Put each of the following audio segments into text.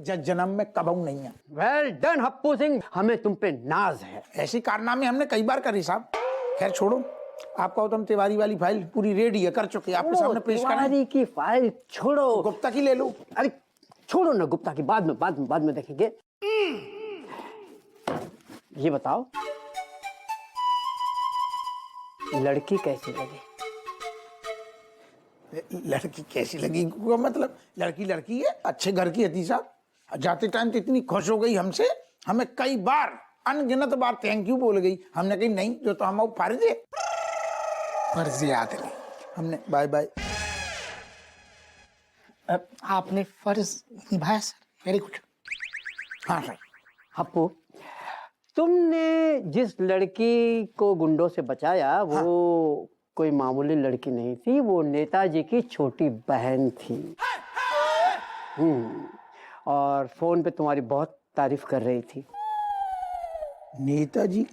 जन्म में कबहू नहीं है। वेल डन हप्पू सिंह, हमें तुम पे नाज है। ऐसी कारनामे हमने कई बार करी साहब। खैर छोड़ो, आपका उत्तम तिवारी वाली फाइल पूरी रेडी है, कर चुके, आपके सामने पेश करें। तिवारी की फाइल छोड़ो, गुप्ता की ले लो। अरे छोड़ो ना गुप्ता की, बाद में देखेंगे। ये बताओ लड़की कैसी लगी? लड़की कैसी लगी मतलब लड़की है, अच्छे घर की हती साहब। जाते टाइम तो इतनी खुश हो गई हमसे, हमें कई बार अनगिनत बार थैंक यू बोल गई। हमने कही नहीं, जो तो हम फर्ज याद नहीं, हमने बाय बाय। आपने फर्ज निभाया सर, वेरी गुड। हाँ सर। हप्पू, तुमने जिस लड़की को गुंडों से बचाया वो कोई मामूली लड़की नहीं थी, वो नेताजी की छोटी बहन थी। और फोन पे तुम्हारी बहुत तारीफ कर रही थी। नेताजी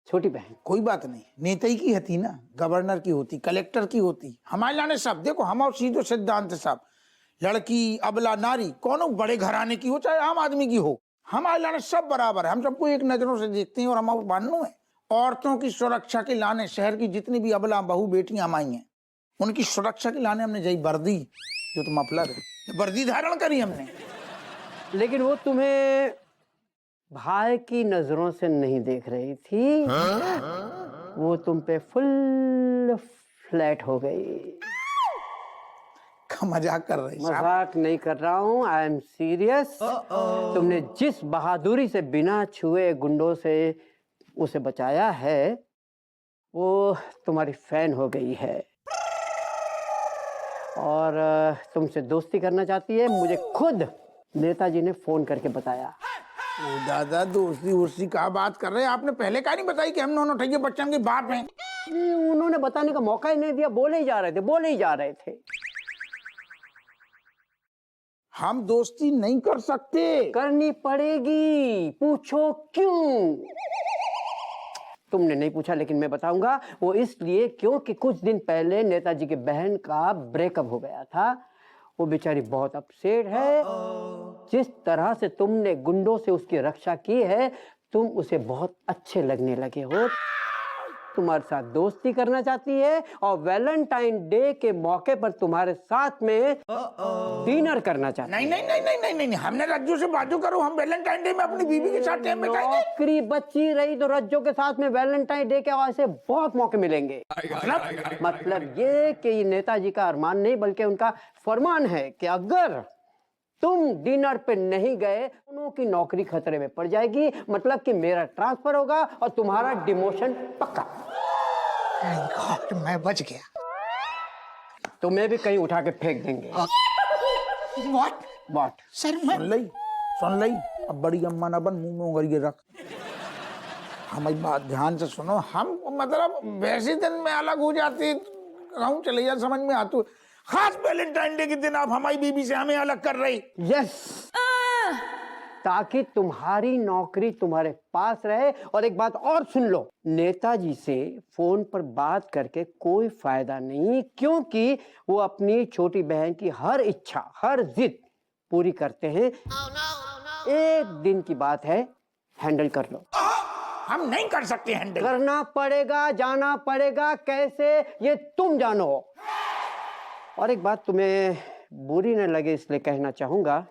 छोटी बहन? कोई बात नहीं, नेता ही की हती ना, गवर्नर की होती, कलेक्टर की होती। हमारे लाने सब देखो, हम और सीधो सिद्धांत साहब, लड़की अबला नारी कौन बड़े घराने की हो चाहे आम आदमी की हो, हमारे लाने सब बराबर है। हम सबको एक नजरों से देखते हैं और हम मानू है। औरतों की सुरक्षा के लाने शहर की जितनी भी अबला बहू बेटियां हमारी हैं, उनकी सुरक्षा के लाने हमने जय वर्दी, जो तो मफलर है, वर्दी धारण करी हमने। लेकिन वो तुम्हें भाई की नजरों से नहीं देख रही थी। वो तुम पे फुल फ्लैट हो गई। मजाक कर रही? मजाक नहीं कर रहा हूँ, आई एम सीरियस। तुमने जिस बहादुरी से बिना छुए गुंडों से उसे बचाया है, वो तुम्हारी फैन हो गई है और तुमसे दोस्ती करना चाहती है। मुझे खुद नेताजी ने फोन करके बताया। ओ दादा, दोस्ती वोस्ती का बात कर रहे हैं? आपने पहले का नहीं बताई कि हम दोनों ठगे बच्चन के बाप हैं? उन्होंने बताने का मौका ही नहीं दिया, बोले ही जा रहे थे। हम दोस्ती नहीं कर सकते। करनी पड़ेगी, पूछो क्यों? तुमने नहीं पूछा लेकिन मैं बताऊंगा। वो इसलिए क्योंकि कुछ दिन पहले नेताजी की बहन का ब्रेकअप हो गया था। वो बेचारी बहुत अपसेट है। जिस तरह से तुमने गुंडों से उसकी रक्षा की है, तुम उसे बहुत अच्छे लगने लगे हो। तुम्हारे साथ दोस्ती करना चाहती है और वैलेंटाइन डे के मौके पर तुम्हारे साथ में डिनर करना चाहती है। नहीं, हमने रज्जू से बाजू करो, हम वैलेंटाइन डे में अपनी बीवी के साथ टाइम बिताएंगे। नौकरी बची रही तो रज्जू के साथ में वैलेंटाइन डे के ऐसे बहुत मौके मिलेंगे। मतलब ये कि ये नेताजी का अरमान नहीं बल्कि उनका फरमान है कि अगर तुम डिनर पे नहीं गए, दोनों की नौकरी खतरे में पड़ जाएगी। मतलब कि मेरा ट्रांसफर होगा और तुम्हारा डिमोशन पक्का। गॉड, मैं बच गया। तुम्हें भी कहीं उठा के फेंक देंगे। What sir? मैं सुन लई, अब बड़ी अम्मा ना बन, मुंह में उंगली रख। हमारी बात ध्यान से सुनो। हम मतलब वैसे दिन में अलग हो जाती, कहूँ चले जा, समझ में आती। खास वैलेंटाइन डे के दिन आप हमारी बीबी से हमें अलग कर रही। यस, ताकि तुम्हारी नौकरी तुम्हारे पास रहे। और एक बात और सुन लो, नेताजी से फोन पर बात करके कोई फायदा नहीं, क्योंकि वो अपनी छोटी बहन की हर इच्छा, हर जिद पूरी करते हैं। एक दिन की बात है, हैंडल कर लो। हम नहीं कर सकते हैंडल। करना पड़ेगा, जाना पड़ेगा। कैसे, ये तुम जानो। और एक बात तुम्हें बुरी न लगे इसलिए कहना चाहूंगा,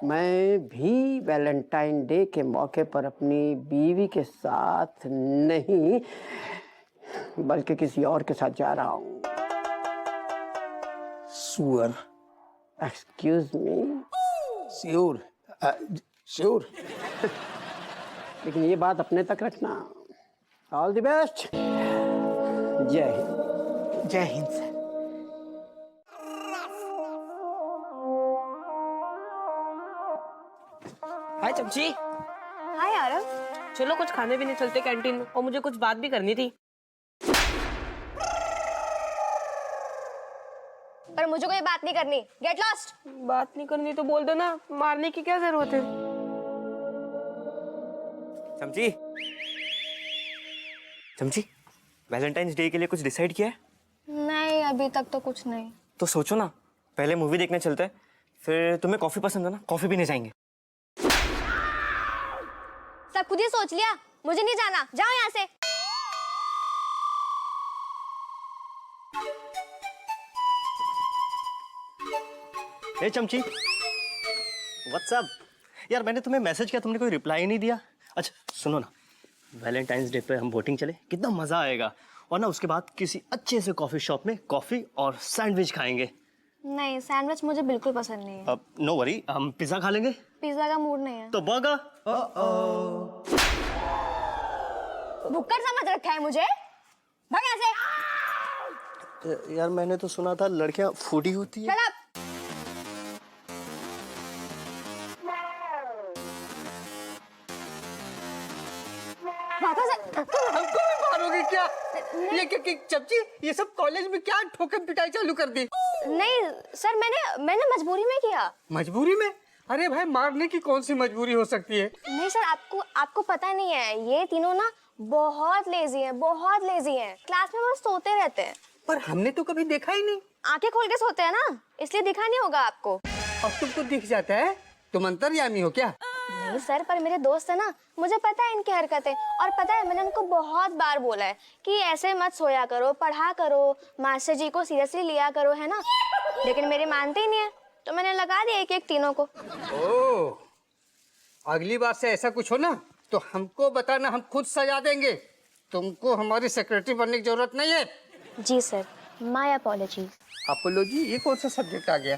मैं भी वैलेंटाइन डे के मौके पर अपनी बीवी के साथ नहीं बल्कि किसी और के साथ जा रहा हूं। सुअर। Excuse me? श्योर। लेकिन ये बात अपने तक रखना। All the best. जय हिंद। जय हिंद सर। हाय चमची। हाय आरव। चलो कुछ खाने भी नहीं चलते कैंटीन में, और मुझे कुछ बात भी करनी थी। पर मुझे कोई बात नहीं करनी। Get lost. बात नहीं करनी तो बोल देना, मारने की क्या जरूरत है? चमची, चमची, वैलेंटाइंस डे के लिए कुछ डिसाइड किया है? नहीं, अभी तक तो कुछ नहीं। तो सोचो ना, पहले मूवी देखने चलते हैं, फिर तुम्हें कॉफी पसंद है ना, कॉफी पीने जाएंगे। सब खुद ही सोच लिया, मुझे नहीं जाना, जाओ यहाँ से। हे चमची, व्हाट्सअप। यार मैंने तुम्हें मैसेज किया, तुमने कोई रिप्लाई नहीं दिया। अच्छा सुनो ना, वैलेंटाइंस डे पे हम बोटिंग चले, कितना मजा आएगा। और ना उसके बाद किसी अच्छे से कॉफी शॉप में कॉफी और सैंडविच खाएंगे। नहीं, सैंडविच मुझे बिल्कुल पसंद नहीं है। अब नो वरी, हम पिज्जा खा लेंगे। पिज्जा का मूड नहीं है। तो बर्गर। भुक्कड़ समझ रखा है मुझे, भाग यहाँ से। यार मैंने तो सुना था लड़कियां फूडी होती है। Shut up! वापस हमको भी मारोगे क्या? ये चमची, ये सब कॉलेज में क्या ठोकम पिटाई चालू कर दी? नहीं सर, मैंने मजबूरी में किया। मजबूरी में? अरे भाई, मारने की कौन सी मजबूरी हो सकती है? नहीं सर, आपको पता नहीं है, ये तीनों ना बहुत लेजी हैं, बहुत लेजी हैं। क्लास में बस सोते रहते हैं। पर हमने तो कभी देखा ही नहीं। आंखें खोल के सोते हैं ना, इसलिए दिखा नहीं होगा आपको। अब तुमको दिख जाता है? तुम अंतर्यामी हो क्या? नहीं सर, पर मेरे दोस्त है ना, मुझे पता है इनकी हरकतें। और पता है, मैंने उनको बहुत बार बोला है कि ऐसे मत सोया करो, पढ़ा करो, मास्टर जी को सीरियसली लिया करो, है ना। लेकिन मेरे मानते ही नहीं है, तो मैंने लगा दिया एक तीनों को। ओह, अगली बार से ऐसा कुछ हो ना तो हमको बताना, हम खुद सजा देंगे। तुमको हमारी सेक्रेटरी बनने की जरूरत नहीं है। जी सर, माय अपॉलॉजी। अपोलॉजी, ये कौन सा सब्जेक्ट आ गया?